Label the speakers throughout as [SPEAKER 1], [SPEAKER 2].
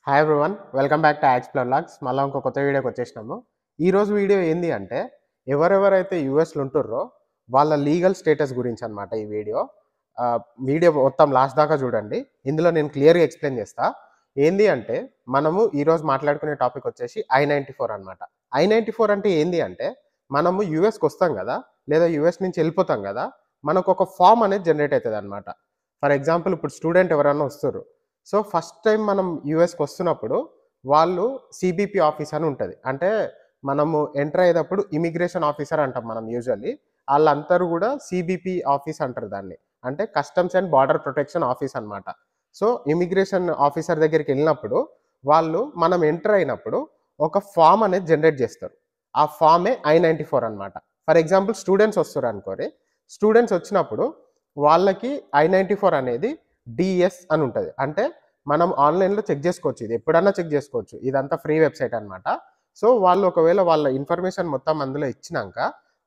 [SPEAKER 1] Hi everyone, welcome back to explore logs. మళ్ళా ఇంకో కొత్త వీడియోకి వచ్చేసినాము. ఈరోజు వీడియో ఏంది అంటే, ఎవరెవరైతే యూఎస్‌లో ఉంటుర్రో వాళ్ళ లీగల్ స్టేటస్ గురించి అనమాట ఈ వీడియో. వీడియో మొత్తం లాస్ట్ దాకా చూడండి. ఇందులో నేను క్లియర్‌గా ఎక్స్‌ప్లెయిన్ చేస్తా. ఏంది అంటే, మనము ఈరోజు మాట్లాడుకునే టాపిక్ వచ్చేసి I-94 అనమాట. I-94 అంటే ఏంది అంటే, మనము యూఎస్‌కి వస్తాం కదా, లేదా యూఎస్ నుంచి వెళ్ళిపోతాం కదా, మనకు ఒక ఫామ్ అనేది జనరేట్ అవుతుందన్నమాట. ఫర్ ఎగ్జాంపుల్ ఇప్పుడు స్టూడెంట్ ఎవరైనా వస్తుర్రు. సో, ఫస్ట్ టైం మనం యూఎస్‌కి వస్తున్నప్పుడు వాళ్ళు సీబీపీ ఆఫీస్ అని ఉంటది. అంటే మనము ఎంటర్ అయ్యేటప్పుడు ఇమిగ్రేషన్ ఆఫీసర్ అంటాం మనం యూజువల్లీ. ఆళ్ళందరూ గూడా సీబీపీ ఆఫీస్ అంటారు దాన్ని. అంటే customs and border protection office అనమాట. సో, ఇమిగ్రేషన్ ఆఫీసర్ దగ్గరికెళ్ళినప్పుడు వాళ్ళు మనం ఎంటర్ అయినప్పుడు ఒక ఫార్మ్ అనేది జనరేట్ జేస్తారు. ఆ ఫార్మే I-94 అనమాట. ఫర్ ఎగ్జాంపుల్ స్టూడెంట్స్ వస్తుర్రనుకోరి. స్టూడెంట్స్ వచ్చినప్పుడు వాళ్ళకి I-94 అనేది డీఎస్ అని ఉంటది. అంటే మనం ఆన్‌లైన్‌లో చెక్ జేసుకోవచ్చు. ఇది ఎప్పుడన్నా చెక్ జేసుకోవచ్చు. ఇదంతా ఫ్రీ వెబ్‌సైట్ అనమాట. సో, వాళ్ళు ఒకవేళ వాళ్ళ ఇన్ఫర్మేషన్ మొత్తం అందులో ఇచ్చినంక,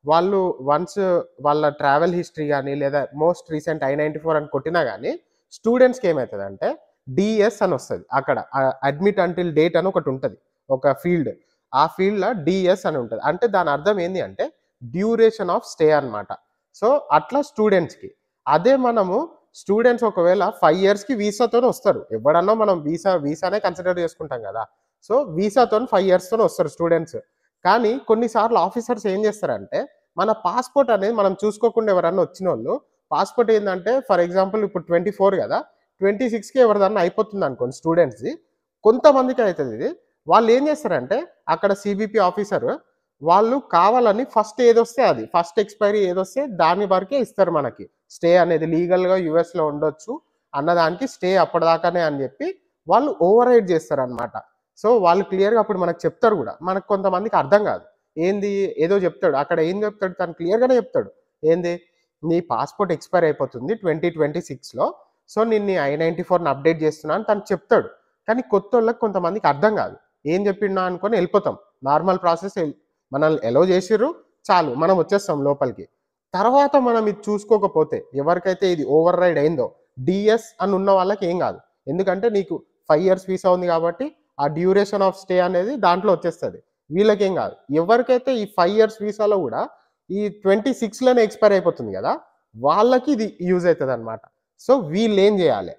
[SPEAKER 1] వాళ్ళు వన్స్ వాళ్ళ ట్రావెల్ హిస్టరీ గాని, లేదా మోస్ట్ రీసెంట్ I-94 అని కొట్టినా గాని, స్టూడెంట్స్‌కి ఏమైతదంటే డీఎస్ అని వస్తది. అక్కడ అడ్మిట్ అంటిల్ డేట్ అని ఒకటుంటది. ఒక ఫీల్డ్. ఆ ఫీల్డ్‌ల డీఎస్ అని ఉంటది. అంటే దాని అర్థం ఏంది అంటే డ్యూరేషన్ ఆఫ్ స్టే అన్నమాట. సో, అట్లా స్టూడెంట్స్‌కి. అదే మనము స్టూడెంట్స్ ఒకవేళ 5 ఇయర్స్‌కి వీసాతోని వస్తారు. ఎవడన్నా మనం వీసానే కన్సిడర్ చేసుకుంటాం గదా! సో, వీసాతోని 5 ఇయర్స్‌తోని వస్తారు స్టూడెంట్స్. కానీ కొన్ని సార్లు ఆఫీసర్స్ ఏం చేస్తారంటే, మన పాస్‌పోర్ట్ అనేది మనం చూసుకోకుండా ఎవరన్నా వచ్చినోళ్ళు, పాస్‌పోర్ట్ ఏందంటే ఫర్ ఎగ్జాంపుల్ ఇప్పుడు 24 గదా! 26కి ఎవరిదన్నా అయిపోతుందనుకోండి స్టూడెంట్స్‌ది. కొంతమందికి అయితదిది. వాళ్ళేం చేస్తారంటే, అక్కడ సీబీపీ ఆఫీసరు వాళ్ళు కావాలని ఫస్ట్ ఏదొస్తే అది. ఫస్ట్ ఎక్స్‌పైరీ ఏదొస్తే దాని వరకే ఇస్తారు మనకి. స్టే అనేది లీగల్‌గా యూఎస్‌లో ఉండొచ్చు అన్నదానికి స్టే అప్పటిదాకానే అని జెప్పి వాళ్ళు ఓవర్ రైడ్ జేస్తారనమాట. సో, వాళ్ళు క్లియర్‌గా అప్పుడు మనకు చెప్తారు గూడా. మనకు కొంతమందికి అర్థం గాదు. ఏంది ఏదో జెప్తాడు. అక్కడ ఏం జెప్తాడు తను క్లియర్‌గానే జెప్తాడు. ఏంది నీ పాస్‌పోర్ట్ ఎక్స్‌పైర్ అయిపోతుంది 2026లో. సో, నేను నీ I-94ని అప్డేట్ జేస్తున్నా అని తను చెప్తాడు. కానీ కొత్తోళ్ళకి కొంతమందికి అర్థం గాదు. ఏం జెప్పిండా అనుకోని ఎళ్ళిపోతాం. నార్మల్ ప్రాసెస్ మనల్ని ఎలో జేసిర్రు చాలు మనం వచ్చేస్తాం లోపలికి. తర్వాత మనం ఇది చూసుకోకపోతే ఎవరికైతే ఇది ఓవర్ రైడ్ అయిందో డీఎస్ అని ఉన్న వాళ్ళకి ఏం గాదు. ఎందుకంటే నీకు 5 ఇయర్స్ వీసా ఉంది గాబట్టి ఆ డ్యూరేషన్ ఆఫ్ స్టే అనేది దాంట్లో వచ్చేస్తది. వీళ్ళకేం గాదు. ఎవరికైతే ఈ 5 ఇయర్స్ వీసాలో గూడా ఈ 26లోనే ఎక్స్‌పైర్ అయిపోతుంది గదా! వాళ్ళకి ఇది యూజ్ అయితదనమాట. సో, వీళ్ళేం జేయాలె?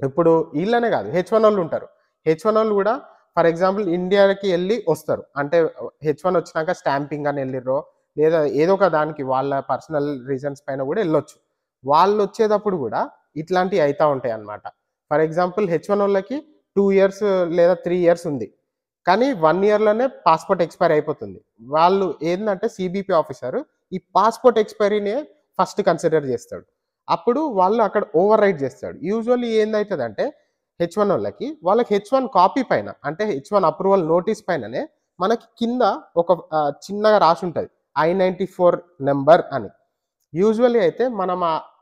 [SPEAKER 1] ఇప్పుడు ఈళ్ళనే గాదు. హెచ్-1 ఉంటారు. హెచ్-1 గూడా ఫర్ ఎగ్జాంపుల్ ఇండియాకి ఎళ్లి వస్తారు. అంటే హెచ్-1 వచ్చినాక స్టాంపింగ్ అని ఎళ్ళిర్రో, లేదా ఏదో ఒక దానికి వాళ్ళ పర్సనల్ రీజన్స్ పైన గూడా ఎళ్ళొచ్చు. వాళ్ళొచ్చేటప్పుడు గూడా ఇట్లాంటియి అయితా ఉంటాయన్నమాట. ఫర్ ఎగ్జాంపుల్ హెచ్-1ఓళ్ళకి 2 ఇయర్స్ లేదా 3 ఇయర్స్ ఉంది. కానీ 1 ఇయర్‌లోనే పాస్‌పోర్ట్ ఎక్స్‌పైర్ అయిపోతుంది. వాళ్ళు ఏందంటే సీబీపీ ఆఫీసర్ ఈ పాస్‌పోర్ట్ ఎక్స్‌పైరీనే ఫస్ట్ కన్సిడర్ జేస్తాడు. అప్పుడు వాళ్ళు అక్కడ ఓవర్ రైట్ జేస్తాడు. యూజువల్లీ ఏందైతదంటే హెచ్-1ఓళ్ళకి వాళ్ళకి హెచ్-1 కాపీ పైన అంటే హెచ్-1 అప్రూవల్ నోటీస్ పైననే మనకి కింద ఒక చిన్నగా రాసుంటది. I-94 నంబర్ అని. యూజువల్లీ అయితే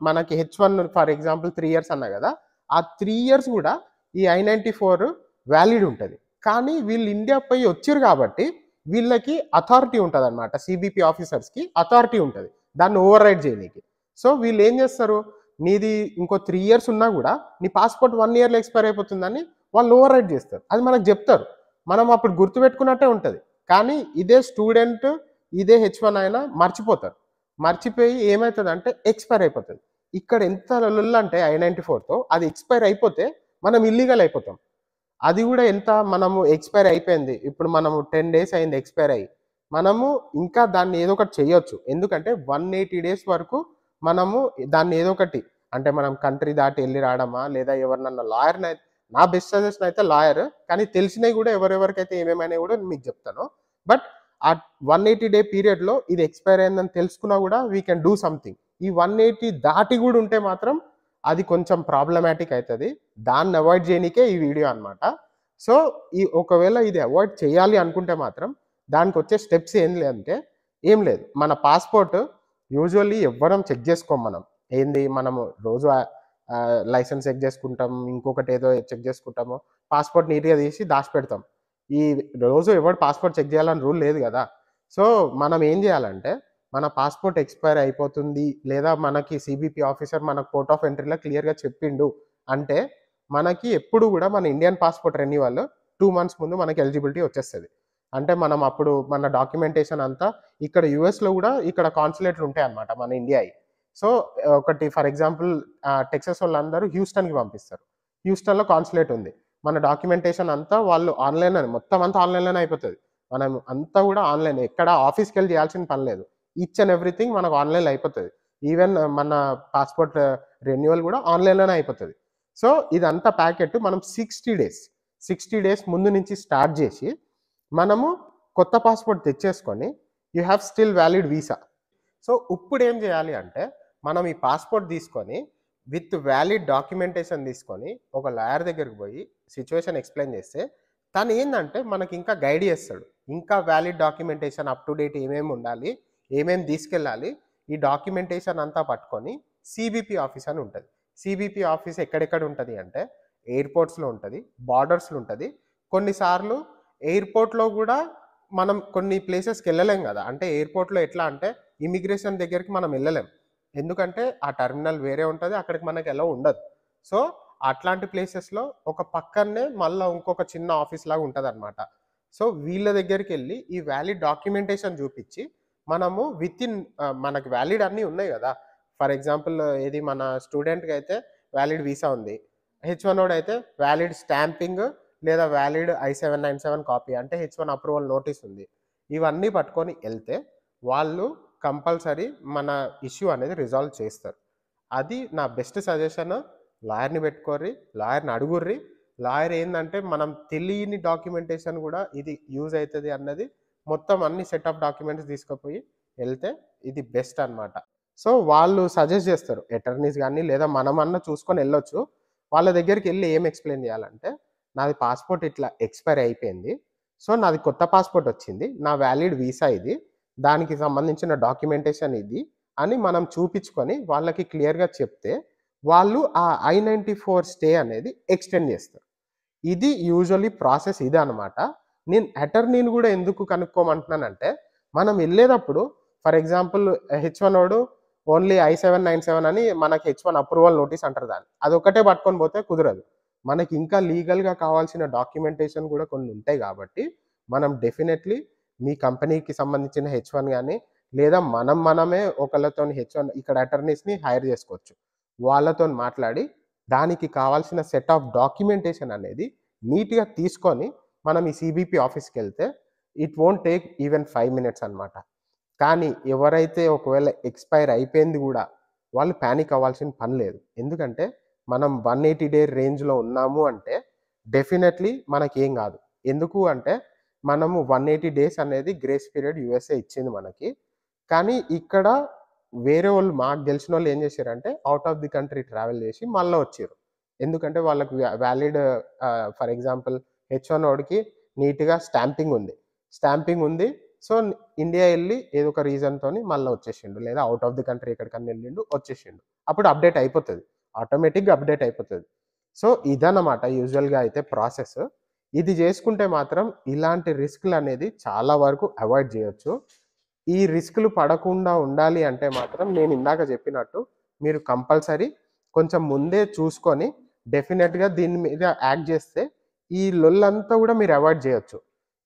[SPEAKER 1] మనకి హెచ్-1 ఫర్ ఎగ్జాంపుల్ 3 ఇయర్స్ అన్నా గదా! ఆ 3 ఇయర్స్ గూడా ఈ I-94 వాలిడ్ ఉంటది. కానీ వీళ్ళు ఇండియా పోయి వచ్చిర్రు గాబట్టి వీళ్ళకి అథారిటీ ఉంటదనమాట. సీబీపీ ఆఫీసర్స్‌కి అథారిటీ ఉంటది. దాన్ని ఓవర్ రైడ్ జేయనీకి. సో, వీళ్ళేం జేస్తారు? నీది ఇంకో 3 ఇయర్స్ ఉన్నా గూడా నీ పాస్‌పోర్ట్ 1 ఇయర్‌లో ఎక్స్‌పైర్ అయిపోతుందని వాళ్ళు ఓవర్ రైడ్ జేస్తారు. అది మనకు జెప్తారు. మనం అప్పుడు గుర్తుపెట్టుకున్నట్టే ఉంటది. కానీ ఇదే స్టూడెంట్, ఇదే హెచ్-1 అయినా మర్చిపోతారు. మర్చిపోయి ఏమైతదంటే ఎక్స్‌పైర్ అయిపోతది. ఇక్కడ ఎంత లొల్లంటే I-94తో అది ఎక్స్‌పైర్ అయిపోతే మనం ఇల్లీగల్ అయిపోతాం. అది గూడా ఎంత మనము ఎక్స్‌పైర్ అయిపోయింది. ఇప్పుడు మనము 10 డేస్ అయింది ఎక్స్‌పైర్ అయ్యి. మనము ఇంకా దాన్ని ఏదో ఒకటి చేయొచ్చు. ఎందుకంటే 180 డేస్ వరకు మనము దాన్ని ఏదో ఒకటి అంటే మనం కంట్రీ దాటి ఎళ్లి రావడమా, లేదా ఎవరినన్నా నా బెస్ట్ సజెషన్ అయితే లాయర్. కానీ తెలిసినయి గూడా ఎవరెవరికైతే ఏమేమైనాయి గూడా మీకు జెప్తాను. బట్ ఆ 180 డే పీరియడ్‌లో ఇది ఎక్స్‌పైర్ అయిందని తెలుసుకున్నా గూడా వి కెన్ డూ సంథింగ్. ఈ 180 దాటి గూడా ఉంటే మాత్రం అది కొంచెం ప్రాబ్లమాటిక్ అయితది. దాన్ని అవాయిడ్ జేయనీకే ఈ వీడియో అన్నమాట. సో, ఒకవేళ ఇది అవాయిడ్ చేయాలి అనుకుంటే మాత్రం దానికొచ్చే స్టెప్స్ ఏం లేదు. మన పాస్‌పోర్ట్ యూజువల్లీ ఎవ్వరం చెక్ జేసుకోం మనం. ఏంది మనము రోజు లైసెన్స్ చెక్ జేసుకుంటాం. ఇంకొకటేదో చెక్ జేసుకుంటాము. పాస్‌పోర్ట్ నీట్‌గా తీసి దాచిపెడతాం. ఈ రోజు ఎవడు పాస్‌పోర్ట్ చెక్ జేయాలని రూల్ లేదు గదా! సో, మనం ఏం జేయాలంటే మన పాస్‌పోర్ట్ ఎక్స్‌పైర్ అయిపోతుంది. లేదా మనకి సీబీపీ ఆఫీసర్ మనకు పోర్ట్ ఆఫ్ ఎంట్రీలో క్లియర్‌గా చెప్పిండు అంటే, మనకి ఎప్పుడు కూడా మన ఇండియన్ పాస్‌పోర్ట్ రెన్యువల్ 2 మంత్స్ ముందు మనకి ఎలిజిబిలిటీ వచ్చేస్తది. అంటే మనం అప్పుడు మన డాక్యుమెంటేషన్ అంతా ఇక్కడ యూఎస్‌లో గూడా ఇక్కడ కాన్సులేట్‌లు ఉంటాయన్నమాట మన ఇండియాయి. సో, ఒకటి ఫర్ ఎగ్జాంపుల్ టెక్సాస్ వాళ్ళందరూ హ్యూస్టన్‌కి పంపిస్తారు. హ్యూస్టన్‌లో కాన్సులేట్ ఉంది. మన డాక్యుమెంటేషన్ అంతా వాళ్ళు ఆన్‌లైన్‌లోనే మొత్తం అంతా ఆన్‌లైన్‌లోనే అయిపోతది. మనం అంతా గూడా ఆన్‌లైనే. ఎక్కడ ఆఫీస్‌కెళ్ళి చేయాల్సిన పని లేదు. ఈచ్ అండ్ ఎవ్రీథింగ్ మనకు ఆన్‌లైన్‌లో అయిపోతది. ఈవెన్ మన పాస్‌పోర్ట్ రెన్యువల్ గూడా ఆన్‌లైన్‌లోనే అయిపోతది. సో, ఇదంతా ప్యాకెట్ మనం 60 డేస్ ముందు నుంచి స్టార్ట్ జేసి, మనము కొత్త పాస్‌పోర్ట్ తెచ్చేసుకొని, you have still valid visa. So, ఇప్పుడేం జేయాలి అంటే, మనం ఈ పాస్‌పోర్ట్ తీసుకొని, విత్ వాలిడ్ డాక్యుమెంటేషన్ తీసుకొని, ఒక లాయర్ దగ్గరికి పోయి సిట్యుయేషన్ ఎక్స్‌ప్లెయిన్ చేస్తే, తనేందంటే మనకింకా గైడ్ చేస్తాడు. ఇంకా valid documentation up to date ఏమేమి ఉండాలి, ఏమేమి తీసుకెళ్ళాలి, ఈ డాక్యుమెంటేషన్ అంతా పట్టుకొని సీబీపీ ఆఫీస్ అని ఉంటది. సీబీపీ ఆఫీస్ ఎక్కడెక్కడ ఉంటది అంటే, ఎయిర్‌పోర్ట్స్‌లో ఉంటది, బార్డర్స్‌లో ఉంటది. కొన్నిసార్లు ఎయిర్‌పోర్ట్‌లో గూడా మనం కొన్ని ప్లేసెస్‌కెళ్ళలేం గదా! అంటే ఎయిర్‌పోర్ట్‌లో ఎట్లా అంటే ఇమిగ్రేషన్ దగ్గరికి మనం ఎళ్ళలేం. ఎందుకంటే ఆ టెర్మినల్ వేరే ఉంటది. అక్కడికి మనకి ఎలో ఉండదు. సో, అట్లాంటి ప్లేసెస్‌లో ఒక పక్కనే మళ్ళా ఇంకొక చిన్న ఆఫీస్‌లాగా ఉంటదనమాట. సో, వీళ్ళ దగ్గరికెళ్ళి ఈ వాలిడ్ డాక్యుమెంటేషన్ చూపిచ్చి, మనము మనకి వాలిడ్ అన్నీ ఉన్నాయి గదా! ఫర్ ఎగ్జాంపుల్ ఏది మన స్టూడెంట్‌కైతే వాలిడ్ వీసా ఉంది. హెచ్-1 వాలిడ్ స్టాంపింగ్ లేదా వాలిడ్ I-797 కాపీ అంటే హెచ్-1 అప్రూవల్ నోటీస్ ఉంది. ఇవన్నీ పట్టుకొని ఎళ్తే వాళ్ళు కంపల్సరీ మన ఇష్యూ అనేది రిజాల్వ్ చేస్తారు. అది నా బెస్ట్ సజెషన్. లాయర్‌ని పెట్టుకోర్రి, లాయర్‌ని అడుగుర్రి. లాయర్ ఏందంటే మనం తెలియని డాక్యుమెంటేషన్ గూడా ఇది యూజ్ అయితది అన్నది మొత్తం అన్ని సెట్ ఆఫ్ డాక్యుమెంట్స్ తీసుకపోయి ఎళ్తే ఇది బెస్ట్ అన్నమాట. సో, వాళ్ళు సజెస్ట్ జేస్తారు. అటార్నీస్ గాని లేదా మనమన్నా చూసుకొని ఎళ్ళొచ్చు. వాళ్ళ దగ్గరికెళ్లి ఏం ఎక్స్‌ప్లెయిన్ జేయాలంటే, నాది పాస్‌పోర్ట్ ఇట్లా ఎక్స్‌పైర్ అయిపోయింది. సో, నాది కొత్త పాస్‌పోర్ట్ వచ్చింది. నా వాలిడ్ వీసా ఇది. దానికి సంబంధించిన డాక్యుమెంటేషన్ ఇది అని మనం చూపిచ్చుకొని వాళ్ళకి క్లియర్‌గా చెప్తే, వాళ్ళు ఆ I-94 స్టే అనేది ఎక్స్‌టెండ్ జేస్తారు. ఇది యూజువల్లీ ప్రాసెస్ ఇదనమాట. నేను అటార్నీని గూడా ఎందుకు కనుక్కోమంటున్నానంటే, మనం ఎళ్ళేటప్పుడు ఫర్ ఎగ్జాంపుల్ హెచ్-1 ఓన్లీ I-797 అని మనకి హెచ్-1 అప్రూవల్ నోటీస్ అంటారు దాన్ని. అదొక్కటే పట్టుకొని పోతే కుదరదు. మనకి ఇంకా లీగల్‌గా కావాల్సిన డాక్యుమెంటేషన్ గూడా కొన్ని ఉంటాయి గాబట్టి, మనం డెఫినైట్‌లీ మీ కంపెనీకి సంబంధించిన హెచ్-1 గాని, లేదా మనమే ఒకళ్ళతోని హెచ్-1 ఇక్కడ అటార్నీస్‌ని హైర్ జేసుకోవచ్చు. వాళ్ళతోని మాట్లాడి, దానికి కావాల్సిన సెట్ ఆఫ్ డాక్యుమెంటేషన్ అనేది నీట్‌గా తీసుకొని, మనం ఈ సీబీపీ ఆఫీస్‌కెళ్తే, it won't take even 5 minutes అన్నమాట. కానీ ఎవరైతే ఒకవేళ ఎక్స్‌పైర్ అయిపోయింది గూడా, వాళ్ళు పానిక్ అవ్వాల్సిన పని లేదు. ఎందుకంటే, మనం 180 డే రేంజ్‌లో ఉన్నాము అంటే, డెఫినైట్‌లీ మనకేం గాదు. ఎందుకు అంటే, మనము 180 డేస్ అనేది గ్రేస్ పీరియడ్ యూఎస్ఏ ఇచ్చింది మనకి. కానీ ఇక్కడ వేరే వోళ్ళు మాకు దెలిసినోళ్ళు ఏం జేశారంటే, out of the country travel జేసి మళ్ళా వచ్చిర్రు. ఎందుకంటే వాళ్ళకి వాలిడ్ ఫర్ ఎగ్జాంపుల్ హెచ్-1 నీట్‌గా స్టాంపింగ్ ఉంది. స్టాంపింగ్ ఉంది. సో, ఇండియా ఎళ్లి ఏదో ఒక రీజన్‌తోని మళ్ళా వచ్చేసిండు. లేదా ఔట్ ఆఫ్ ది కంట్రీ ఎక్కడికన్నా ఎళ్ళిండు, వచ్చేసిండు. అప్పుడు అప్‌డేట్ అయిపోతది. ఆటోమేటిక్‌గా అప్‌డేట్ అయిపోతది. సో, ఇదన్నమాట యూజువల్‌గా అయితే ప్రాసెస్. ఇది జేసుకుంటే మాత్రం ఇలాంటి రిస్క్‌లనేది చాలా వరకు అవాయిడ్ జేయొచ్చు. ఈ రిస్క్‌లు పడకుండా ఉండాలి అంటే మాత్రం నేనిందాక జెప్పినట్టు మీరు కంపల్సరీ కొంచెం ముందే చూసుకొని డెఫినిట్‌గా దీని మీద యాక్ట్ జేస్తే ఈ లొల్లంతా గూడా మీరు అవాయిడ్ జేయొచ్చు.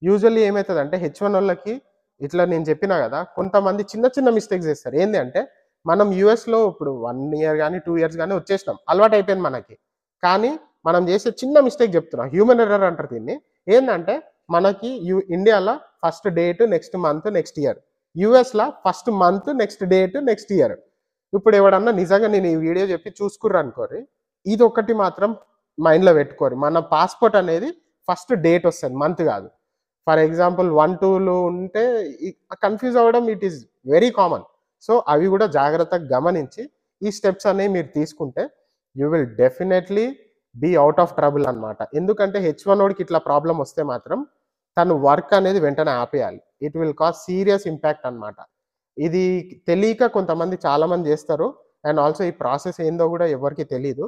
[SPEAKER 1] యూజువల్లీ ఏమైతదంటే హెచ్-1ఓళ్ళకి ఇట్లా నేను జెప్పినా గదా! కొంతమంది చిన్న చిన్న మిస్టేక్స్ జేస్తారు. ఏంది అంటే మనం యూఎస్‌లో ఇప్పుడు 1 ఇయర్ గాని, 2 ఇయర్స్ గాని వచ్చేసినాం. అలవాటయిపోయింది మనకి. కానీ మనం జేసే చిన్న మిస్టేక్ జెప్తున్నా. హ్యూమన్ ఎర్రర్ అంటారు దీన్ని. ఏందంటే మనకి ఇండియా‌ల first date, next month, next year. యూఎస్‌ల first month, next date, next year. ఇప్పుడు ఎవడన్నా నిజంగా నేను ఈ వీడియో చెప్పి చూసుకుర్రనుకోర్రి, ఇదొక్కటి మాత్రం మైండ్‌లో పెట్టుకోర్రి. మన పాస్‌పోర్ట్ అనేది ఫస్ట్ డేట్ ఒస్తది. మంత్ గాదు. ఫర్ ఎగ్జాంపుల్ 1, 2లు ఉంటే కన్‌ఫ్యూజ్ అవ్వడం it is very common. So, అవి గూడా జాగ్రత్తగా గమనించి ఈ స్టెప్స్ అనేవి మీరు తీసుకుంటే you will definitely be out of trouble అన్నమాట. ఎందుకంటే హెచ్-1ఓడికి ఇట్లా ప్రాబ్లమ్ వస్తే మాత్రం తను వర్క్ అనేది వెంటనే ఆపేయాలి. It will cause serious impact అన్నమాట. ఇది తెలియక కొంతమంది చాలామంది జేస్తారు. అండ్ ఆల్సో ఈ ప్రాసెస్ ఏందో గూడా ఎవరికీ తెలీదు.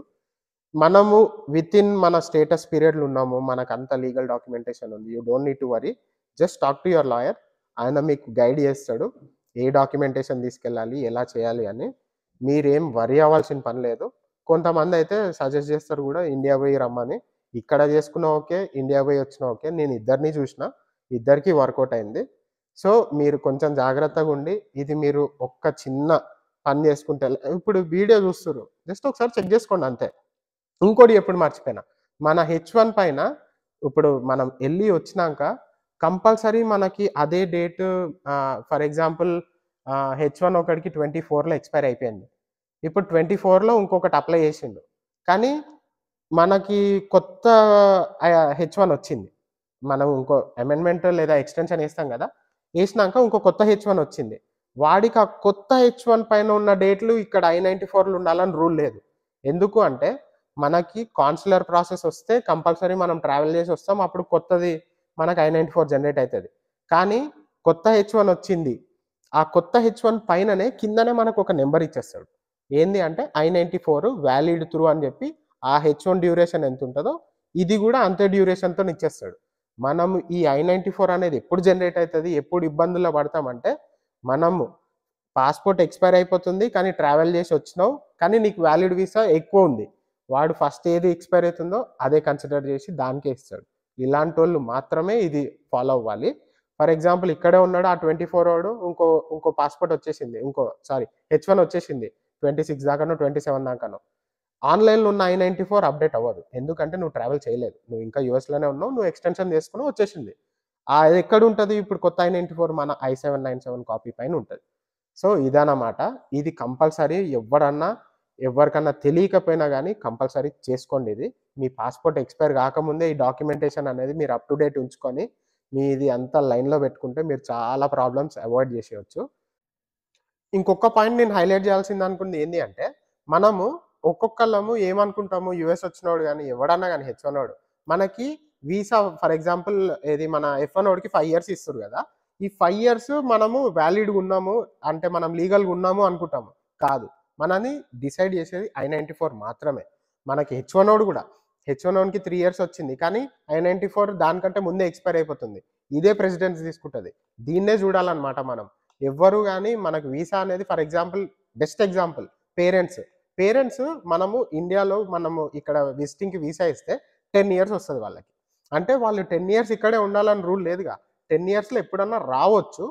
[SPEAKER 1] మనము వితిన్ మన స్టేటస్ పీరియడ్‌లో ఉన్నాము. మనకంతా లీగల్ డాక్యుమెంటేషన్ ఉంది. You don't need to worry. Just talk to your lawyer. ఆయన మీకు గైడ్ జేస్తాడు. ఏ డాక్యుమెంటేషన్ తీసుకెళ్ళాలి, ఎలా చేయాలి అని. మీరేం వర్రీ అవ్వాల్సిన పని లేదు. కొంతమందయితే సజెస్ట్ చేస్తారు గూడా ఇండియా పోయి రమ్మని. ఇక్కడ చేసుకున్నా ఓకే, ఇండియా పోయి వచ్చినా ఓకే. నేను ఇద్దరిని చూషినా. ఇద్దరికీ వర్కౌట్ అయింది. సో, మీరు కొంచెం జాగ్రత్తగుండి ఇది మీరు ఒక్క చిన్న పని చేసుకుంటే ఇప్పుడు వీడియో చూస్తుర్రు. జస్ట్ ఒకసారి చెక్ చేసుకోండి అంతే. ఇంకోటి ఎప్పుడు మర్చిపోయినా. మన హెచ్1 పైన ఇప్పుడు మనం ఎళ్లి వచ్చినాక కంపల్సరీ మనకి అదే డేట్ ఫర్ ఎగ్జాంపుల్ హెచ్1 ఒకడికి 24లో ఎక్స్‌పైర్ అయిపోయింది. ఇప్పుడు 24లో ఇంకొకటి అప్లై చేసిండు. కానీ మనకి కొత్త హెచ్1 వచ్చింది. మనం ఇంకో అమెండ్‌మెంట్ లేదా ఎక్స్‌టెన్షన్ ఏస్తాం గదా! ఏసినాక ఇంకో కొత్త హెచ్1 వచ్చింది. వాడికి ఆ కొత్త హెచ్1 పైన ఉన్న డేట్‌లు ఇక్కడ I-94లో ఉండాలని రూల్ లేదు. ఎందుకు అంటే మనకి కాన్సులర్ ప్రాసెస్ వస్తే కంపల్సరీ మనం ట్రావెల్ చేసి వస్తాం. అప్పుడు కొత్తది మనకు I-94 జనరేట్ అయితది. కానీ కొత్త హెచ్1 వచ్చింది. ఆ కొత్త హెచ్1 పైననే కిందనే మనకొక నంబర్ ఇచ్చేస్తాడు. ఏంది అంటే I-94 వాలిడ్ త్రూ అని జెప్పి ఆ హెచ్1 డ్యూరేషన్ ఎంతుంటదో ఇది గూడా అంతే డ్యూరేషన్‌తోని ఇచ్చేస్తాడు. మనం ఈ I-94 అనేది ఎప్పుడు జనరేట్ అయితది? ఎప్పుడు ఇబ్బందుల్లో పడతామంటే మనము పాస్‌పోర్ట్ ఎక్స్‌పైర్ అయిపోతుంది. కానీ ట్రావెల్ చేసి వచ్చినావు. కానీ నీకు వాలిడ్ వీసా ఎక్కువుంది. వాడు ఫస్ట్ ఏది ఎక్స్‌పైర్ అయితుందో అదే కన్సిడర్ చేసి దానికే ఇస్తాడు. ఇలాంటోళ్ళు మాత్రమే ఇది ఫాలో అవ్వాలి. ఫర్ ఎగ్జాంపుల్ ఇక్కడే ఉన్నాడు ఆ 24 ఓడు ఇంకో పాస్‌పోర్ట్ వచ్చేసింది. హెచ్1 వచ్చేసింది. 26 దాకానో, 27 దాకానో. ఆన్‌లైన్‌లో ఉన్న I-94 అప్‌డేట్ అవ్వదు. ఎందుకంటే నువ్వు ట్రావెల్ చేయలేదు. నువ్వు ఇంకా యూఎస్‌లోనే ఉన్నావు. నువ్వు ఎక్స్‌టెన్షన్ చేసుకున్నావు వచ్చేసింది. అది ఎక్కడుంటది ఇప్పుడు కొత్త I-94 మన I-797 కాపీ పైన ఉంటది. సో, ఇదనమాట. ఇది కంపల్సరీ ఎవ్వరికన్నా తెలియకపోయినా గానీ కంపల్సరీ చేసుకోండి ఇది. మీ పాస్‌పోర్ట్ ఎక్స్‌పైర్ కాకముందే ఈ డాక్యుమెంటేషన్ అనేది మీరు అప్ టు డేట్ ఉంచుకొని, మీది అంతా లైన్‌లో పెట్టుకుంటే మీరు చాలా ప్రాబ్లమ్స్ అవాయిడ్ చేసేయొచ్చు. ఇంకొక పాయింట్ నేను హైలైట్ చేయాల్సిందనుకుంది ఏంది అంటే, మనము ఒక్కొక్కళ్ళము ఏమనుకుంటాము యూఎస్ వచ్చినోడు గాని, ఎవడన్నా గాని హెచ్1 మనకి వీసా ఫర్ ఎగ్జాంపుల్ ఏది మన ఎఫ్1 ఓడికి 5 ఇయర్స్ ఇస్తుర్రు గదా! ఈ 5 ఇయర్స్ మనము వాలిడ్‌గా ఉన్నాము, అంటే మనం లీగల్‌గా ఉన్నాము అనుకుంటాము. కాదు. మనని డిసైడ్ చేసేది I-94 మాత్రమే. మనకి హెచ్1 గూడా. హెచ్1 ఓన్‌కి 3 ఇయర్స్ వచ్చింది. కానీ I-94 దానికంటే ముందే ఎక్స్‌పైర్ అయిపోతుంది. ఇదే ప్రెసిడెన్స్ తీసుకుంటది. దీన్నే చూడాలన్నమాట మనం. ఎవ్వరు గాని మనకు వీసా అనేది for example best example parents. Parents మనము ఇండియాలో మనము ఇక్కడ విజిటింగ్‌కి వీసా ఇస్తే 10 ఇయర్స్ వస్తది వాళ్ళకి. అంటే వాళ్ళు 10 ఇయర్స్ ఇక్కడే ఉండాలని రూల్ లేదుగా. 10 ఇయర్స్‌లో ఎప్పుడన్నా రావచ్చు.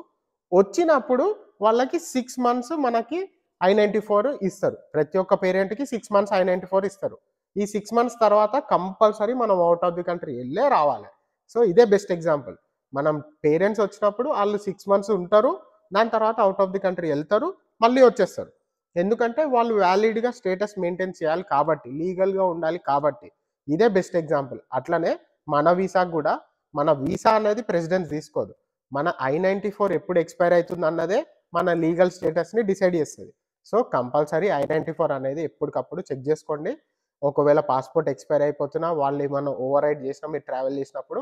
[SPEAKER 1] వచ్చినప్పుడు వాళ్ళకి 6 మంత్స్ మనకి I-94 ఇస్తారు. ప్రతి ఒక్క పేరెంట్‌కి 6 మంత్స్ I-94 ఇస్తారు. ఈ 6 మంత్స్ తర్వాత కంపల్సరీ మనం ఔట్ ఆఫ్ ది కంట్రీ ఎళ్ళే రావాలి. సో, ఇదే బెస్ట్ ఎగ్జాంపుల్. మనం పేరెంట్స్ వచ్చినప్పుడు ఆళ్ళు 6 మంత్స్ ఉంటారు. దాని తర్వాత ఔట్ ఆఫ్ ది కంట్రీ ఎళ్తారు. మళ్ళీ వచ్చేస్తారు. ఎందుకంటే వాళ్ళు వాలిడ్‌గా స్టేటస్ మెయింటైన్ చేయాలి కాబట్టి, లీగల్‌గా ఉండాలి కాబట్టి. ఇదే బెస్ట్ ఎగ్జాంపుల్. అట్లనే మన వీసాకి గూడా మన వీసా అనేది ప్రెసిడెన్స్ తీసుకోదు. మన I-94 ఎప్పుడు ఎక్స్‌పైర్ అయితుందన్నదే మన లీగల్ స్టేటస్‌ని డిసైడ్ చేస్తది. సో, కంపల్సరీ I-94 అనేది ఎప్పటికప్పుడు చెక్ జేసుకోండి. ఒకవేళ పాస్‌పోర్ట్ ఎక్స్‌పైర్ అయిపోతున్నా వాళ్ళేమన్నా ఓవర్ రైడ్ చేసినా మీరు ట్రావెల్ చేసినప్పుడు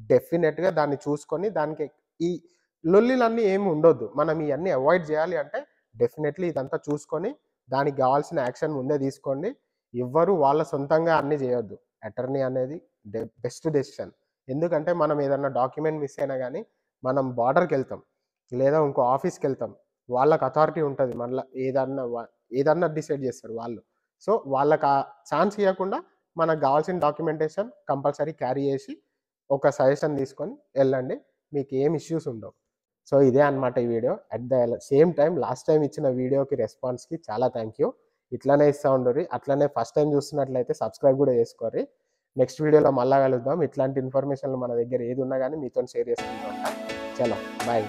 [SPEAKER 1] డెఫినిట్‌గా దాన్ని చూసుకొని దానికి ఈ లొల్లిలన్నీ ఏమి ఉండొద్దు. మనం ఇయన్నీ అవాయిడ్ జేయాలి అంటే డెఫినైట్‌లీ ఇదంతా చూసుకొని దానికి గావాల్సిన యాక్షన్ ముందే తీసుకోండి. ఎవ్వరు వాళ్ళ సొంతంగా అన్నీ జేయొద్దు. అటార్నీ అనేది బెస్ట్ డెసిషన్. ఎందుకంటే మనం ఏదన్నా డాక్యుమెంట్ మిస్ అయినా గానీ మనం బార్డర్‌కెళ్తాం. లేదా ఇంకో ఆఫీస్‌కెళ్తాం. వాళ్ళకి అథారిటీ ఉంటది. మళ్ళా ఏదన్నా డిసైడ్ జేస్తారు వాళ్ళు. సో, వాళ్ళకి ఆ ఛాన్స్ ఇయ్యకుండా మనకు గావాల్సిన డాక్యుమెంటేషన్ కంపల్సరీ క్యారీ చేసి ఒక సజెషన్ తీసుకొని ఎళ్ళండి. మీకేం ఇష్యూస్ ఉండవు. సో, ఇదే అన్నమాట ఈ video. At the same time last time ఇచ్చిన వీడియోకి రెస్పాన్స్‌కి చాలా థాంక్ యూ. ఇట్లనే ఇస్తా ఉండుర్రి. అట్లనే ఫస్ట్ టైమ్ చూస్తున్నట్లయితే సబ్స్క్రైబ్ గూడా చేసుకోర్రి. నెక్స్ట్ వీడియోలో మళ్ళా కలుద్దాం. ఇట్లాంటి ఇన్ఫర్మేషన్‌లు మన దగ్గర ఏదున్నా గానీ మీతోని షేర్ చేసుకుంటూ ఉంటా. చలో బాయ్.